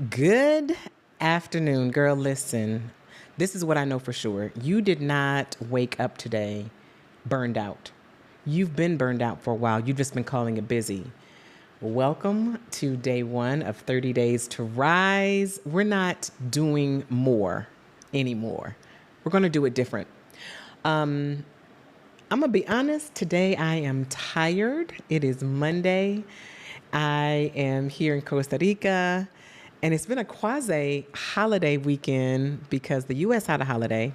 Good afternoon, girl. Listen, this is what I know for sure. You did not wake up today burned out. You've been burned out for a while. You've just been calling it busy. Welcome to day one of 30 Days to Rise. We're not doing more anymore. We're going to do it different. I'm going to be honest. Today I am tired. It is Monday. I am here in Costa Rica, and it's been a quasi holiday weekend because the U.S. had a holiday.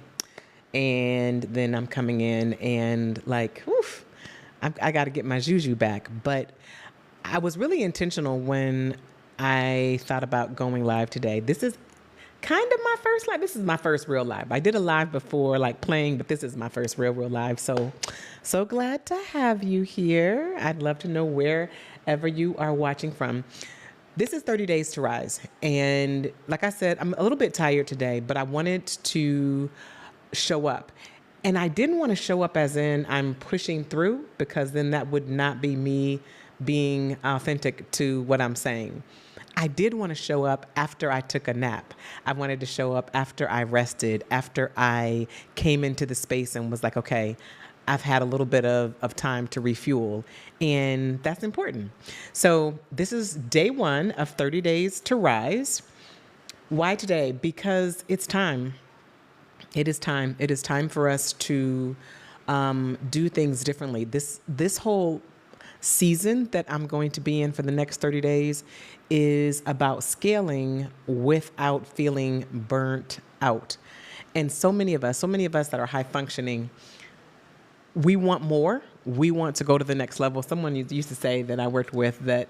And then I'm coming in and like, oof, I got to get my juju back. But I was really intentional when I thought about going live today. This is kind of my first live. This is my first real live. I did a live before, like playing, but this is my first real live. So glad to have you here. I'd love to know wherever you are watching from. This is 30 Days to Rise. And like I said, I'm a little bit tired today, but I wanted to show up. And I didn't want to show up as in I'm pushing through, because then that would not be me being authentic to what I'm saying. I did want to show up after I took a nap. I wanted to show up after I rested, after I came into the space and was like, okay, I've had a little bit of time to refuel, and that's important. So this is day one of 30 Days to Rise. Why today? Because it's time. It is time. It is time for us to do things differently. This whole season that I'm going to be in for the next 30 days is about scaling without feeling burnt out. And so many of us that are high functioning, we want more. We want to go to the next level. Someone used to say that I worked with that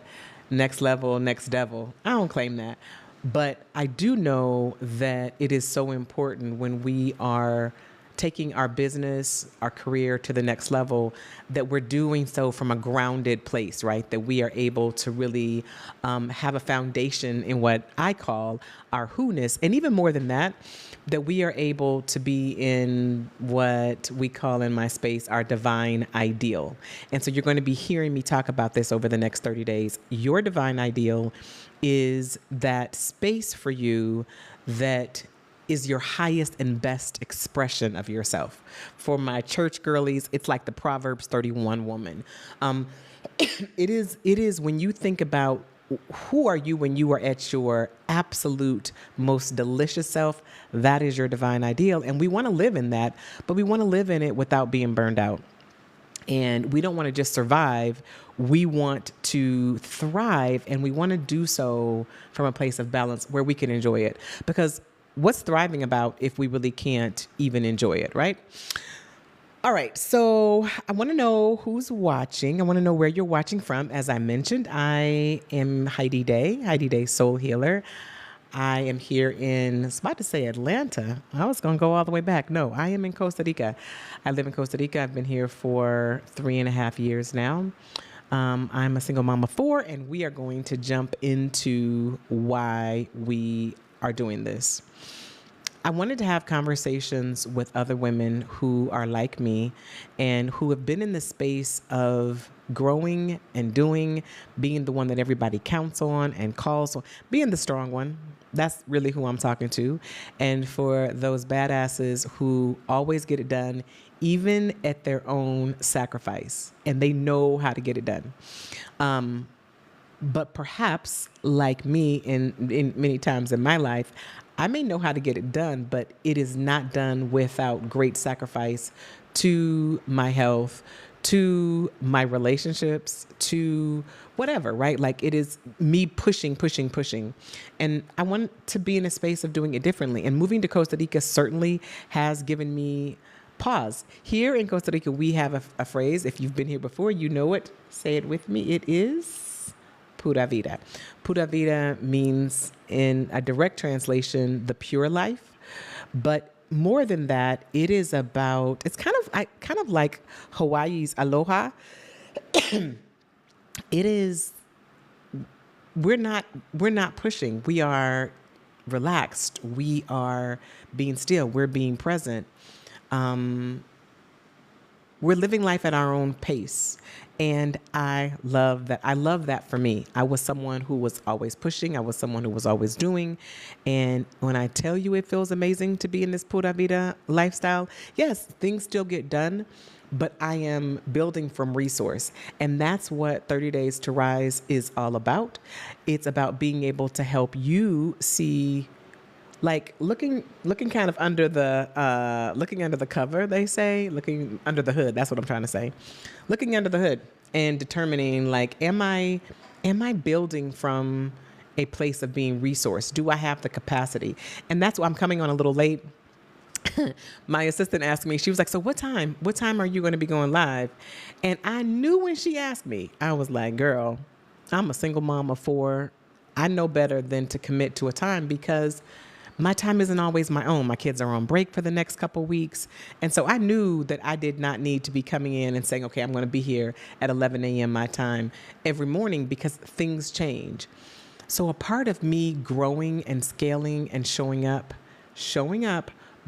next level, next devil. I don't claim that. But I do know that it is so important when we are taking our business, our career to the next level, that we're doing so from a grounded place, right? That we are able to really have a foundation in what I call our who-ness. And even more than that, that we are able to be in what we call in my space our divine ideal. And so you're going to be hearing me talk about this over the next 30 days. Your divine ideal is that space for you that is your highest and best expression of yourself. For my church girlies, it's like the Proverbs 31 woman. It is when you think about who are you when you are at your absolute most delicious self, that is your divine ideal. And we want to live in that, but we want to live in it without being burned out. And we don't want to just survive. We want to thrive, and we want to do so from a place of balance where we can enjoy it. Because what's thriving about if we really can't even enjoy it, right? All right, so I want to know who's watching. I want to know where you're watching from. As I mentioned, I am Heidi Day Soul Healer. I am here I was about to say Atlanta. I was going to go all the way back. No, I am in Costa Rica. I live in Costa Rica. I've been here for 3.5 years now. I'm a single mom of 4, and we are going to jump into why we are doing this. I wanted to have conversations with other women who are like me and who have been in the space of growing and doing, being the one that everybody counts on and calls on, being the strong one. That's really who I'm talking to. And for those badasses who always get it done, even at their own sacrifice, and they know how to get it done. But perhaps, like me in many times in my life, I may know how to get it done, but it is not done without great sacrifice to my health, to my relationships, to whatever, right? Like it is me pushing. And I want to be in a space of doing it differently. And moving to Costa Rica certainly has given me pause. Here in Costa Rica, we have a phrase. If you've been here before, you know it. Say it with me. It is pura vida. Pura vida means, in a direct translation, the pure life. But more than that, it is about, it's kind of like Hawaii's aloha. It is, we're not pushing. We are relaxed. We are being still. We're being present. we're living life at our own pace. And I love that. I love that for me. I was someone who was always pushing. I was someone who was always doing. And when I tell you it feels amazing to be in this pura vida lifestyle, yes, things still get done, but I am building from resource. And that's what 30 Days to Rise is all about. It's about being able to help you see, like looking kind of under the looking under the cover, they say, looking under the hood, that's what I'm trying to say, looking under the hood and determining, like, am I building from a place of being resourced? Do I have the capacity? And that's why I'm coming on a little late. My assistant asked me, she was like, so what time are you going to be going live? And I knew when she asked me, I was like, girl, I'm a single mom of 4. I know better than to commit to a time, because my time isn't always my own. My kids are on break for the next couple weeks. And so I knew that I did not need to be coming in and saying, okay, I'm going to be here at 11 a.m. my time every morning, because things change. So a part of me growing and scaling and showing up,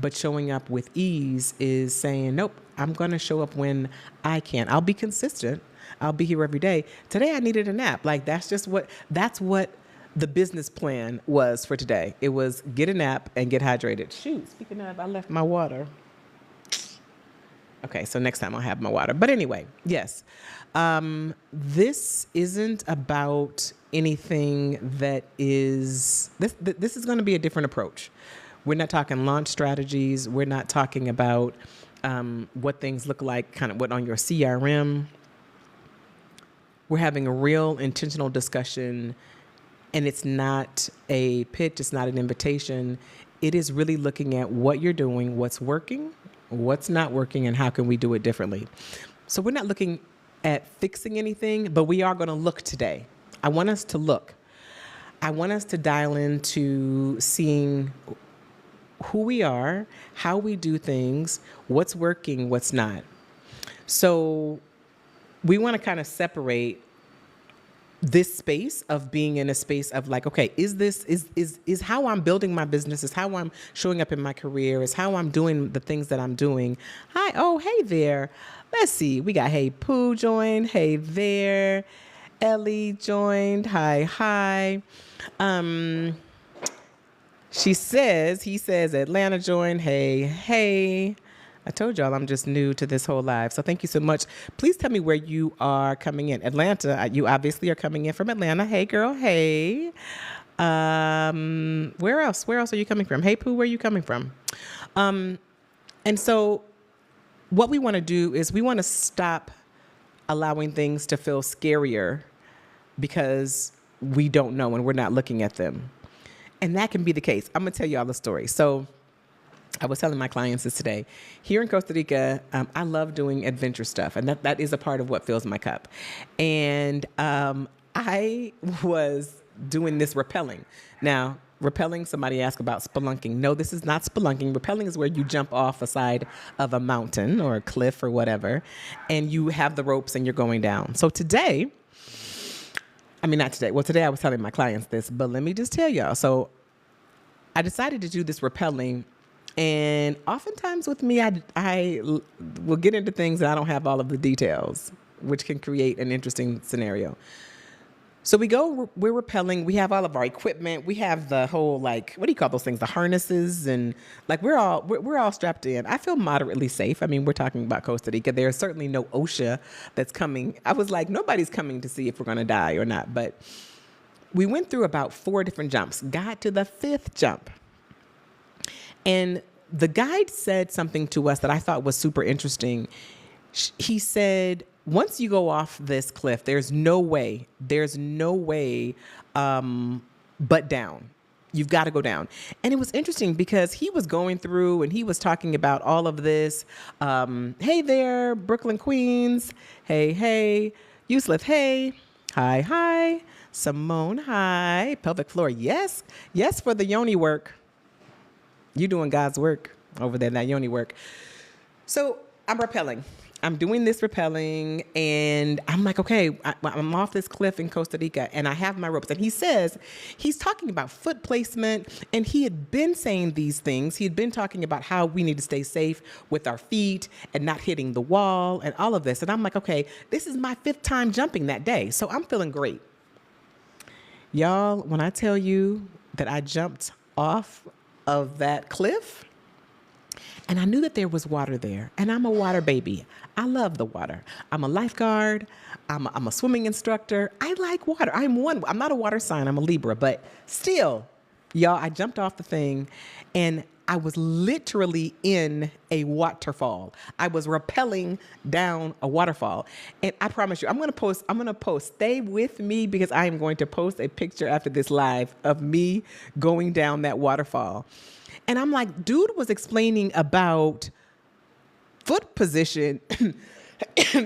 but showing up with ease is saying, nope, I'm going to show up when I can. I'll be consistent. I'll be here every day. Today I needed a nap. Like, that's what the business plan was for today. It was get a nap and get hydrated. Shoot, speaking of, I left my water. Okay, so next time I'll have my water. But anyway, yes, this isn't about anything that is, this is going to be a different approach. We're not talking launch strategies. We're not talking about what things look like, kind of what on your CRM. We're having a real intentional discussion, and it's not a pitch. It's not an invitation. It is really looking at what you're doing, what's working, what's not working, and how can we do it differently. So we're not looking at fixing anything, but we are going to look today. I want us to look. I want us to dial into seeing who we are, how we do things, what's working, what's not. So we want to kind of separate this space of being in a space of like, okay, is how I'm building my business, is how I'm showing up in my career, is how I'm doing the things that I'm doing. Hi, oh, hey there. Let's see. We got Hey Pooh joined. Hey there. Ellie joined. Hi. He says Atlanta joined. Hey. I told y'all I'm just new to this whole live. So thank you so much. Please tell me where you are coming in. Atlanta, you obviously are coming in from Atlanta. Hey, girl. Hey. Where else? Where else are you coming from? Hey, Pooh, where are you coming from? And so what we want to do is we want to stop allowing things to feel scarier because we don't know and we're not looking at them. And that can be the case. I'm going to tell you all the story. So I was telling my clients this today. Here in Costa Rica, I love doing adventure stuff, and that is a part of what fills my cup. And I was doing this rappelling. Now, rappelling, somebody asked about spelunking. No, this is not spelunking. Rappelling is where you jump off a side of a mountain or a cliff or whatever, and you have the ropes and you're going down. So today I was telling my clients this, but let me just tell y'all. So I decided to do this rappelling. And oftentimes with me, I will get into things that I don't have all of the details, which can create an interesting scenario. So we're rappelling. We have all of our equipment. We have the whole, like, what do you call those things? The harnesses, and like we're all strapped in. I feel moderately safe. I mean, we're talking about Costa Rica. There's certainly no OSHA that's coming. I was like, nobody's coming to see if we're going to die or not. But we went through about 4 different jumps, got to the 5th jump. And the guide said something to us that I thought was super interesting. He said, once you go off this cliff, there's no way but down. You've got to go down. And it was interesting because he was going through and he was talking about all of this. Hey there, Brooklyn, Queens. Hey. Yusuf, hey. Hi. Simone, hi. Pelvic floor, yes for the yoni work. You doing God's work over there, that yoni work. So I'm rappelling. I'm doing this rappelling, and I'm like, okay, I'm off this cliff in Costa Rica, and I have my ropes. And he says, he's talking about foot placement, and he had been saying these things. He had been talking about how we need to stay safe with our feet and not hitting the wall and all of this. And I'm like, okay, this is my 5th time jumping that day, so I'm feeling great. Y'all, when I tell you that I jumped off of that cliff, and I knew that there was water there. And I'm a water baby. I love the water. I'm a lifeguard. I'm a swimming instructor. I like water. I'm not a water sign. I'm a Libra. But still, y'all, I jumped off the thing and I was literally in a waterfall. I was rappelling down a waterfall. And I promise you, I'm going to post, stay with me, because I am going to post a picture after this live of me going down that waterfall. And I'm like, dude was explaining about foot position.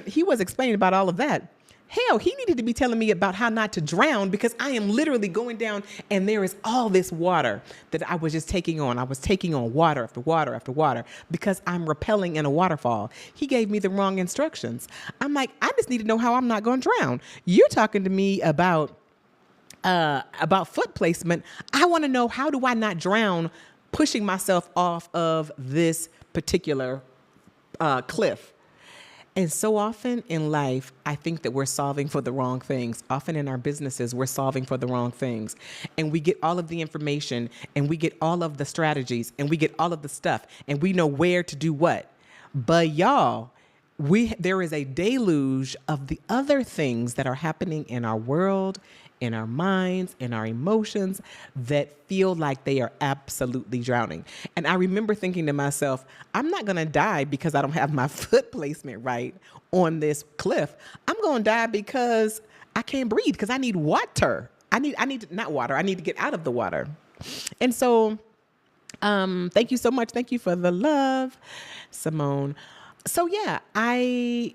He was explaining about all of that. Hell, he needed to be telling me about how not to drown, because I am literally going down and there is all this water that I was just taking on. I was taking on water after water after water because I'm rappelling in a waterfall. He gave me the wrong instructions. I'm like, I just need to know how I'm not going to drown. You're talking to me about foot placement. I want to know, how do I not drown pushing myself off of this particular cliff? And so often in life, I think that we're solving for the wrong things. Often in our businesses, we're solving for the wrong things. And we get all of the information, and we get all of the strategies, and we get all of the stuff, and we know where to do what. But y'all, there is a deluge of the other things that are happening in our world, in our minds, in our emotions, that feel like they are absolutely drowning. And I remember thinking to myself, I'm not going to die because I don't have my foot placement right on this cliff. I'm going to die because I can't breathe, because I need water. I need not water. I need to get out of the water. And so, thank you so much. Thank you for the love, Simone. So yeah, I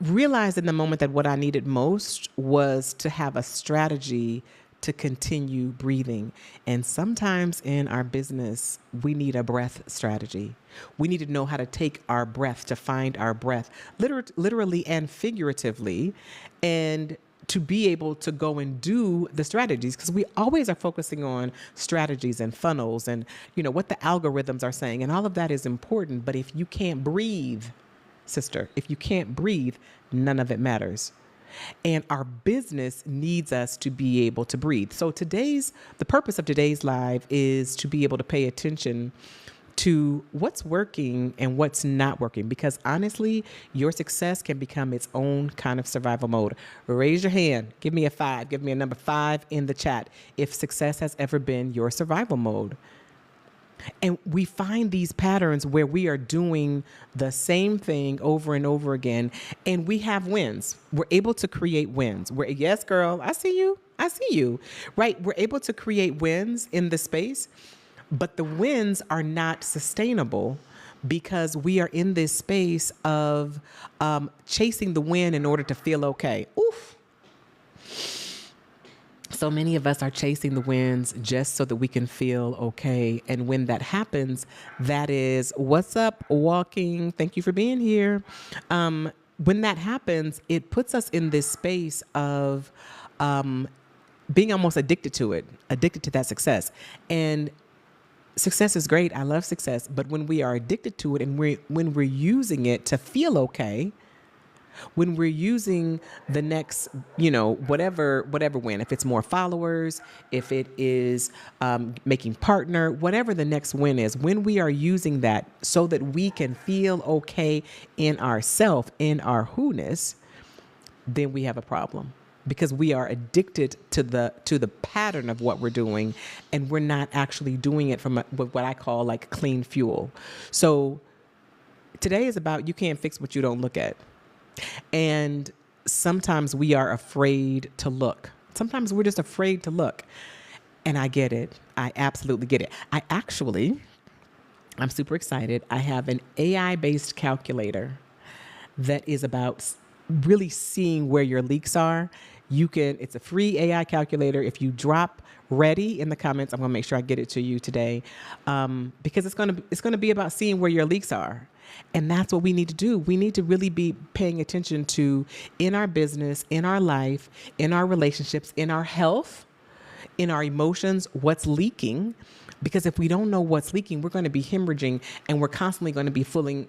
realized in the moment that what I needed most was to have a strategy to continue breathing. And sometimes in our business, we need a breath strategy. We need to know how to take our breath, to find our breath, literally and figuratively, and to be able to go and do the strategies, because we always are focusing on strategies and funnels and, what the algorithms are saying. And all of that is important. But if you can't breathe, sister, if you can't breathe, none of it matters. And our business needs us to be able to breathe. So the purpose of today's live is to be able to pay attention to what's working and what's not working. Because honestly, your success can become its own kind of survival mode. Raise your hand. Give me a 5. Give me a number 5 in the chat if success has ever been your survival mode. And we find these patterns where we are doing the same thing over and over again, and we have wins. We're able to create wins. Yes, girl, I see you. Right? We're able to create wins in the space, but the wins are not sustainable because we are in this space of chasing the win in order to feel okay. Oof. So many of us are chasing the wins just so that we can feel okay. And when that happens, that is, what's up, walking? Thank you for being here. When that happens, it puts us in this space of being almost addicted to it, addicted to that success. And success is great. I love success. But when we are addicted to it and when we're using it to feel okay, when we're using the next, whatever win, if it's more followers, if it is making partner, whatever the next win is, when we are using that so that we can feel okay in ourself, in our who-ness, then we have a problem. Because we are addicted to the pattern of what we're doing, and we're not actually doing it from what I call like clean fuel. So today is about, you can't fix what you don't look at. And sometimes we are afraid to look. Sometimes we're just afraid to look. And I get it. I absolutely get it. I'm super excited. I have an AI-based calculator that is about really seeing where your leaks are. It's a free AI calculator. If you drop ready in the comments, I'm going to make sure I get it to you today, because it's going to be about seeing where your leaks are. And that's what we need to do. We need to really be paying attention to, in our business, in our life, in our relationships, in our health, in our emotions, what's leaking. Because if we don't know what's leaking, we're going to be hemorrhaging, and we're constantly going to be filling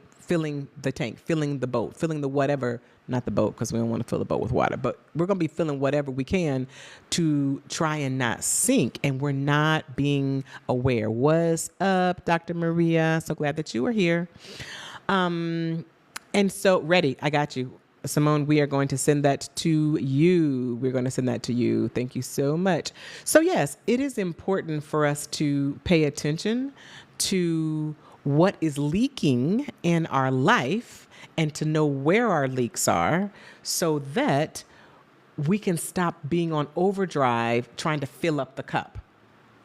the tank, filling the boat, filling the whatever, not the boat, because we don't want to fill the boat with water, but we're going to be filling whatever we can to try and not sink. And we're not being aware. What's up, Dr. Maria? So glad that you are here. And so, ready, I got you. Simone, we are going to send that to you. We're going to send that to you. Thank you so much. So yes, it is important for us to pay attention to what is leaking in our life and to know where our leaks are so that we can stop being on overdrive trying to fill up the cup.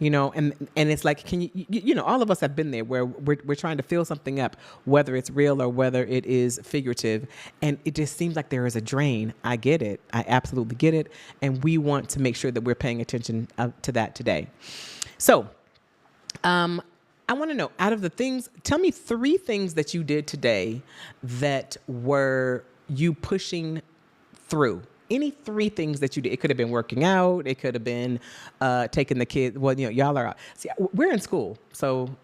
And it's like, can you all of us have been there where we're trying to fill something up, whether it's real or whether it is figurative. And it just seems like there is a drain. I get it. I absolutely get it. And we want to make sure that we're paying attention to that today. So, I want to know, out of the things, tell me 3 things that you did today that were you pushing through. Any 3 things that you did. It could have been working out. It could have been taking the kids. Well, y'all are out. See, we're in school. So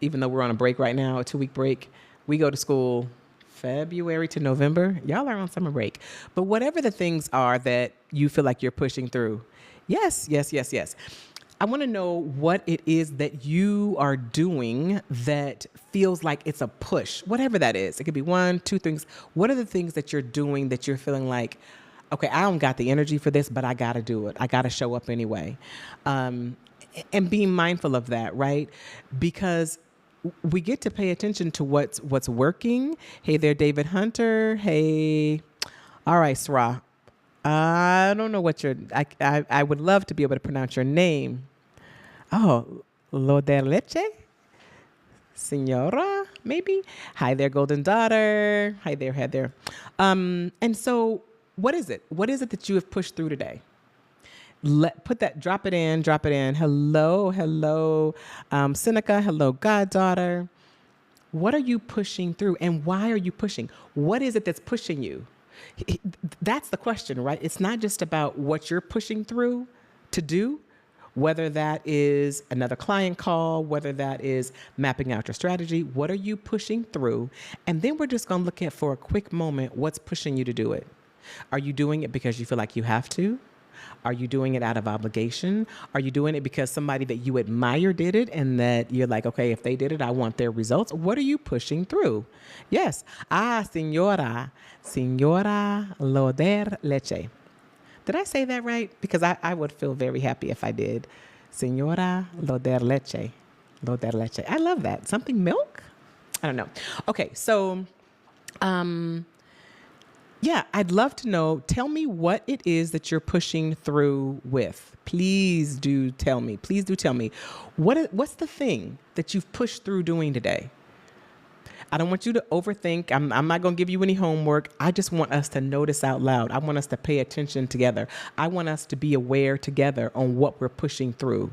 even though we're on a break right now, a 2-week break, we go to school February to November. Y'all are on summer break. But whatever the things are that you feel like you're pushing through. Yes. I want to know what it is that you are doing that feels like it's a push, whatever that is. It could be 1, 2 things. What are the things that you're doing that you're feeling like, okay, I don't got the energy for this, but I got to do it. I got to show up anyway. And being mindful of that, right? Because we get to pay attention to what's working. Hey there, David Hunter. Hey. All right, Sra. I don't know what I would love to be able to pronounce your name. Oh, Lo de Leche? Senora, maybe? Hi there, Golden Daughter. Hi there. And so, what is it? What is it that you have pushed through today? Drop it in. Hello, Seneca. Hello, Goddaughter. What are you pushing through, and why are you pushing? What is it that's pushing you? That's the question, right? It's not just about what you're pushing through to do, whether that is another client call, whether that is mapping out your strategy. What are you pushing through? And then we're just going to look at, for a quick moment, what's pushing you to do it. Are you doing it because you feel like you have to? Are you doing it out of obligation? Are you doing it because somebody that you admire did it and that you're like, okay, if they did it, I want their results? What are you pushing through? Yes. Señora lo de leche. Did I say that right? Because I would feel very happy if I did. Señora lo de leche. Lo de leche. I love that. Something milk? I don't know. Okay, so yeah, I'd love to know. Tell me what it is that you're pushing through with. Please do tell me. What's the thing that you've pushed through doing today? I don't want you to overthink. I'm not going to give you any homework. I just want us to notice out loud. I want us to pay attention together. I want us to be aware together on what we're pushing through.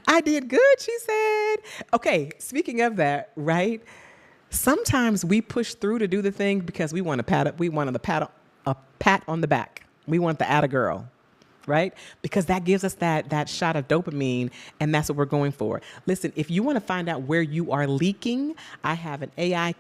I did good, she said. Okay, speaking of that, right? Sometimes we push through to do the thing because we want a pat on the back. We want the atta girl, right? Because that gives us that shot of dopamine, and that's what we're going for. Listen, if you want to find out where you are leaking, I have an AI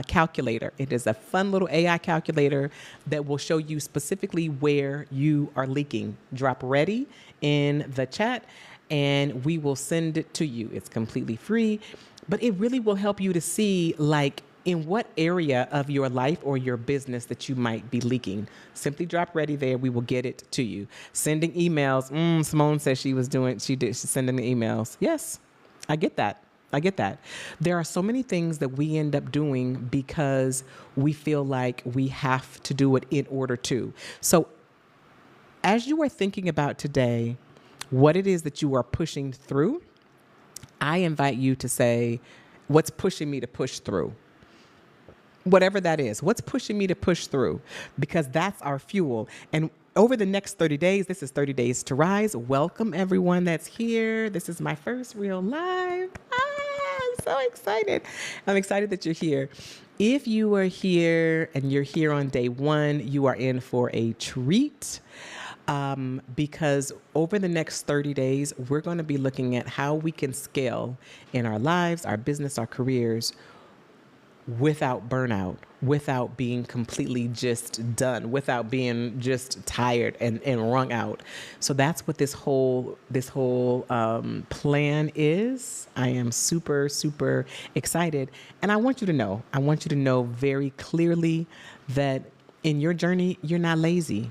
calculator. It is a fun little AI calculator that will show you specifically where you are leaking. Drop ready in the chat, and we will send it to you. It's completely free. But it really will help you to see, like, in what area of your life or your business that you might be leaking. Simply drop ready there. We will get it to you. Sending emails. Simone says she's sending the emails. Yes, I get that. There are so many things that we end up doing because we feel like we have to do it in order to. So as you are thinking about today, what it is that you are pushing through, I invite you to say, what's pushing me to push through? Whatever that is, what's pushing me to push through? Because that's our fuel. And over the next 30 days, this is 30 Days to Rise. Welcome everyone that's here. This is my first real live. I'm so excited. I'm excited that you're here. If you are here and you're here on day one, you are in for a treat. Because over the next 30 days, we're going to be looking at how we can scale in our lives, our business, our careers without burnout, without being completely just done, without being just tired and wrung out. So that's what this whole plan is. I am super, super excited. And I want you to know very clearly that in your journey, you're not lazy.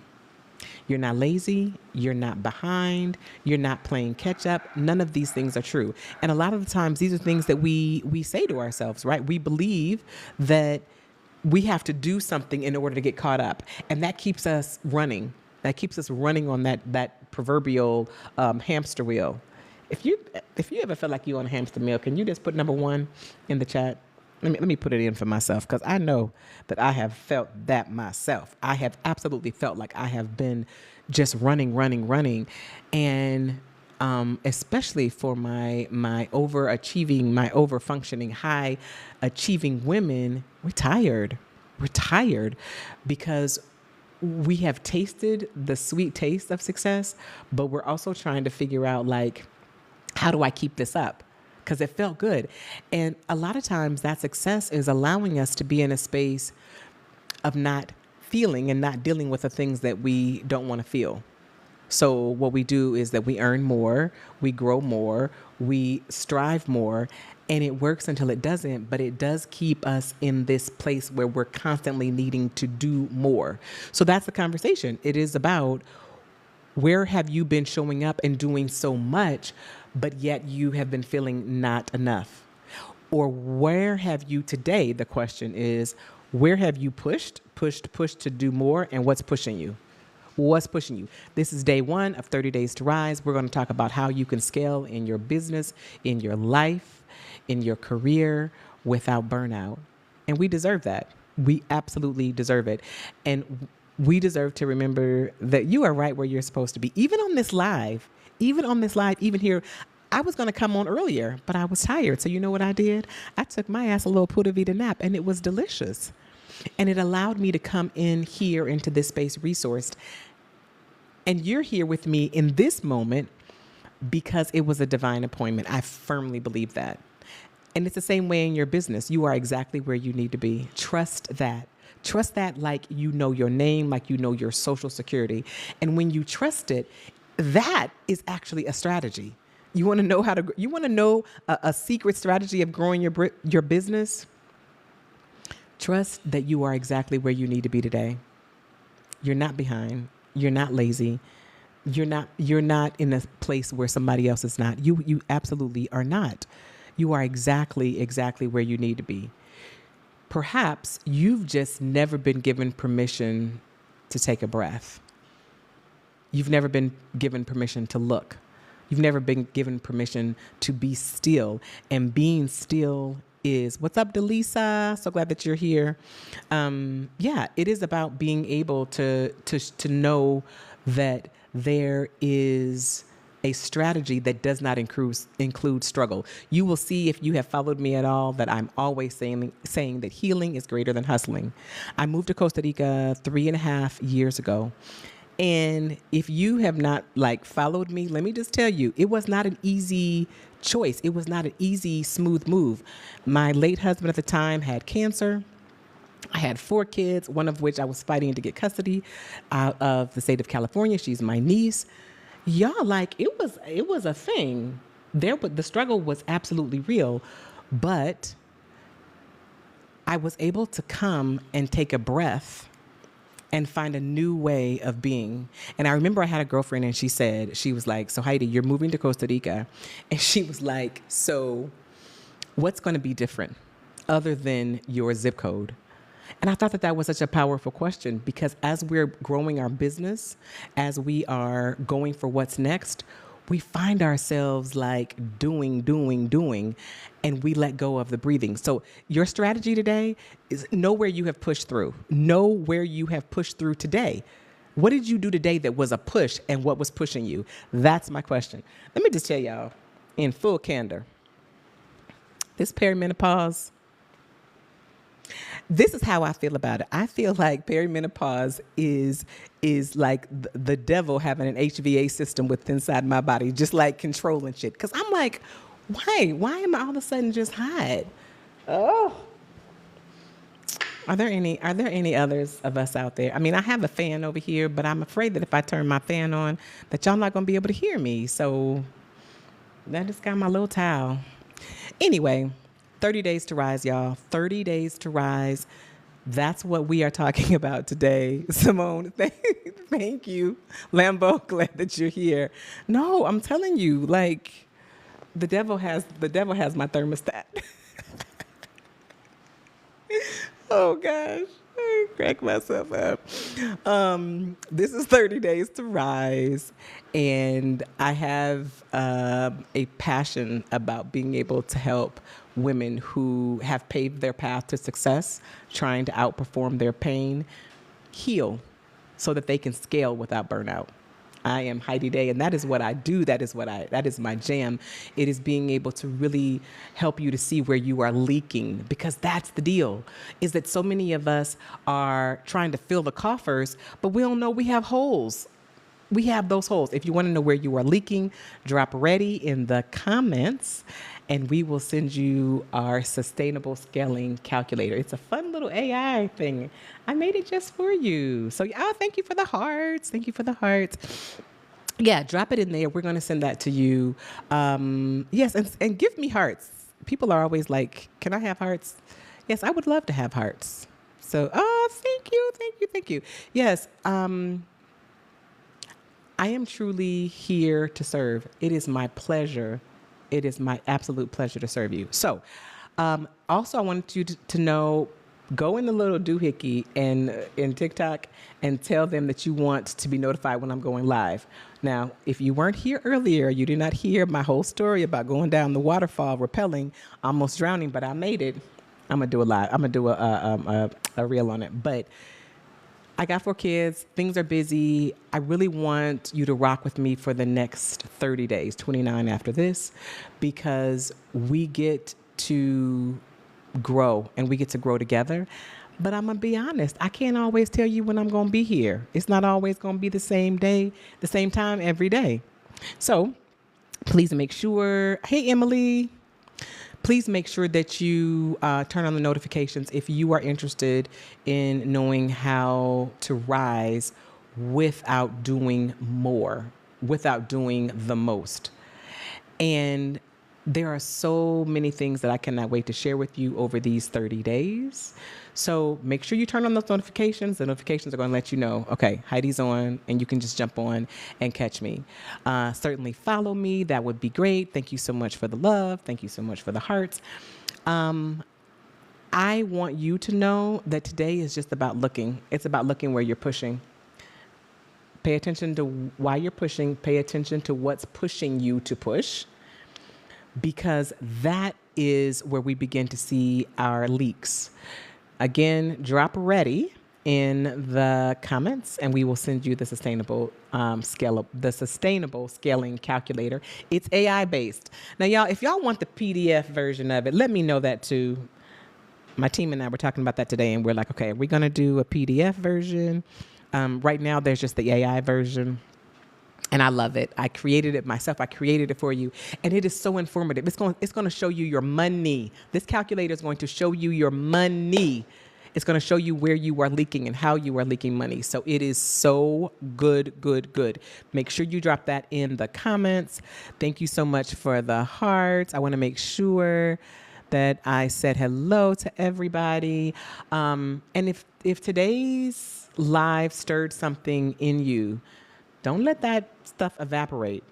You're not lazy. You're not behind. You're not playing catch up. None of these things are true. And a lot of the times, these are things that we say to ourselves, right? We believe that we have to do something in order to get caught up, and that keeps us running. That keeps us running on that proverbial hamster wheel. If you ever feel like you're on a hamster wheel, can you just put number one in the chat? Let me put it in for myself, because I know that I have felt that myself. I have absolutely felt like I have been just running, running, running, and especially for my overachieving, my overfunctioning, high achieving women, we're tired. We're tired because we have tasted the sweet taste of success, but we're also trying to figure out, like, how do I keep this up? Because it felt good. And a lot of times that success is allowing us to be in a space of not feeling and not dealing with the things that we don't want to feel. So what we do is that we earn more, we grow more, we strive more, and it works until it doesn't, but it does keep us in this place where we're constantly needing to do more. So that's the conversation. It is about, where have you been showing up and doing so much, but yet you have been feeling not enough? Or where have you today? The question is, where have you pushed to do more, and what's pushing you? What's pushing you? This is day one of 30 Days to Rise. We're going to talk about how you can scale in your business, in your life, in your career without burnout. And we deserve that. We absolutely deserve it. And we deserve to remember that you are right where you're supposed to be. Even on this live, even here, I was going to come on earlier, but I was tired. So you know what I did? I took my ass a little Pura Vida nap, and it was delicious. And it allowed me to come in here into this space resourced. And you're here with me in this moment because it was a divine appointment. I firmly believe that. And it's the same way in your business. You are exactly where you need to be. Trust that. Trust that, like you know your name, like you know your social security. And when you trust it, that is actually a strategy. You want to know a secret strategy of growing your business? Trust that you are exactly where you need to be today. You're not behind. You're not lazy. You're not in a place where somebody else is not. You absolutely are not. You are exactly where you need to be. Perhaps you've just never been given permission to take a breath. You've never been given permission to look. You've never been given permission to be still. And being still is, what's up, Delisa? So glad that you're here. It is about being able to know that there is a strategy that does not include struggle. You will see, if you have followed me at all, that I'm always saying that healing is greater than hustling. I moved to Costa Rica 3.5 years ago. And if you have not followed me, let me just tell you, it was not an easy choice. It was not an easy, smooth move. My late husband at the time had cancer. I had 4 kids, one of which I was fighting to get custody out of the state of California. She's my niece. Y'all, it was a thing. The struggle was absolutely real, but I was able to come and take a breath and find a new way of being. And I remember I had a girlfriend, and she was like, so Heidi, you're moving to Costa Rica. And she was like, so what's going to be different other than your zip code? And I thought that was such a powerful question, because as we're growing our business, as we are going for what's next, we find ourselves doing, and we let go of the breathing. So your strategy today is know where you have pushed through. Know where you have pushed through today. What did you do today that was a push, and what was pushing you? That's my question. Let me just tell y'all in full candor, this perimenopause, This is how I feel about it. I feel like perimenopause is like the devil having an HVA system within inside my body, just like controlling shit. Cause I'm like, why? Why am I all of a sudden just hot? Oh. Are there any others of us out there? I mean, I have a fan over here, but I'm afraid that if I turn my fan on, that y'all not gonna be able to hear me. So I just got my little towel. Anyway, 30 days to rise, y'all. 30 days to rise. That's what we are talking about today. Simone, thank you. Lambo, glad that you're here. No, I'm telling you, like the devil has my thermostat. Oh gosh. I crack myself up. This is 30 Days to Rise, and I have a passion about being able to help women who have paved their path to success, trying to outperform their pain, heal so that they can scale without burnout. I am Heidi Day, and that is what I do. That is my jam. It is being able to really help you to see where you are leaking, because that's the deal, is that so many of us are trying to fill the coffers, but we don't know we have holes. We have those holes. If you want to know where you are leaking, drop ready in the comments and we will send you our sustainable scaling calculator. It's a fun little AI thing. I made it just for you. So, thank you for the hearts. Thank you for the hearts. Yeah, drop it in there. We're going to send that to you. Yes, and give me hearts. People are always like, can I have hearts? Yes, I would love to have hearts. So, thank you, thank you, thank you. Yes, I am truly here to serve. It is my pleasure. It is my absolute pleasure to serve you. So, also, I wanted you to know, go in the little doohickey and in TikTok and tell them that you want to be notified when I'm going live. Now, if you weren't here earlier, you did not hear my whole story about going down the waterfall, rappelling, almost drowning, but I made it. I'm gonna do a live. I'm gonna do a reel on it, but I got 4 kids. Things are busy. I really want you to rock with me for the next 30 days, 29 after this, because we get to grow and we get to grow together. But I'm going to be honest, I can't always tell you when I'm going to be here. It's not always going to be the same day, the same time every day. So please make sure, hey, Emily, please make sure that you turn on the notifications if you are interested in knowing how to rise without doing more, without doing the most. And there are so many things that I cannot wait to share with you over these 30 days. So make sure you turn on those notifications. The notifications are going to let you know, okay, Heidi's on, and you can just jump on and catch me. Certainly follow me. That would be great. Thank you so much for the love. Thank you so much for the hearts. I want you to know that today is just about looking. It's about looking where you're pushing. Pay attention to why you're pushing. Pay attention to what's pushing you to push, because that is where we begin to see our leaks. Again, drop ready in the comments, and we will send you the sustainable scaling calculator. It's AI based. Now, y'all, if y'all want the PDF version of it, let me know that too. My team and I were talking about that today, and we're like, okay, are we going to do a PDF version? Right now, there's just the AI version. And I love it. I created it myself. I created it for you. And it is so informative. It's going to show you your money. This calculator is going to show you your money. It's going to show you where you are leaking and how you are leaking money. So it is so good, good, good. Make sure you drop that in the comments. Thank you so much for the hearts. I want to make sure that I said hello to everybody. And if today's live stirred something in you, don't let that stuff evaporate.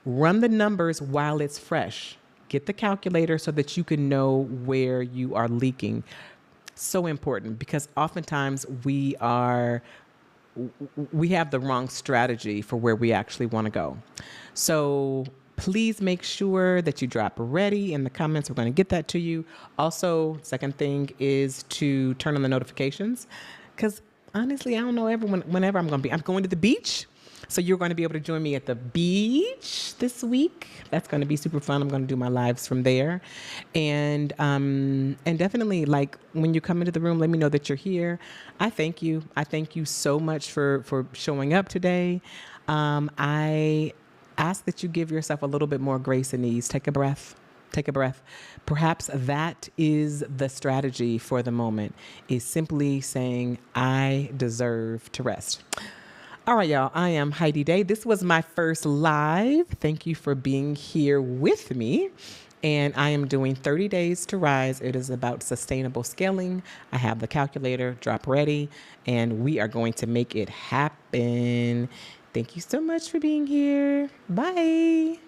Run the numbers while it's fresh. Get the calculator so that you can know where you are leaking. So important, because oftentimes we have the wrong strategy for where we actually want to go. So please make sure that you drop ready in the comments. We're going to get that to you. Also, second thing is to turn on the notifications, because honestly, I don't know whenever I'm going to be. I'm going to the beach. So you're going to be able to join me at the beach this week. That's going to be super fun. I'm going to do my lives from there, and definitely, like, when you come into the room, let me know that you're here. I thank you. I thank you so much for showing up today. I ask that you give yourself a little bit more grace and ease. Take a breath. Take a breath. Perhaps that is the strategy for the moment, is simply saying, I deserve to rest. All right, y'all. I am Heidi Day. This was my first live. Thank you for being here with me. And I am doing 30 Days to Rise. It is about sustainable scaling. I have the calculator drop ready, and we are going to make it happen. Thank you so much for being here. Bye.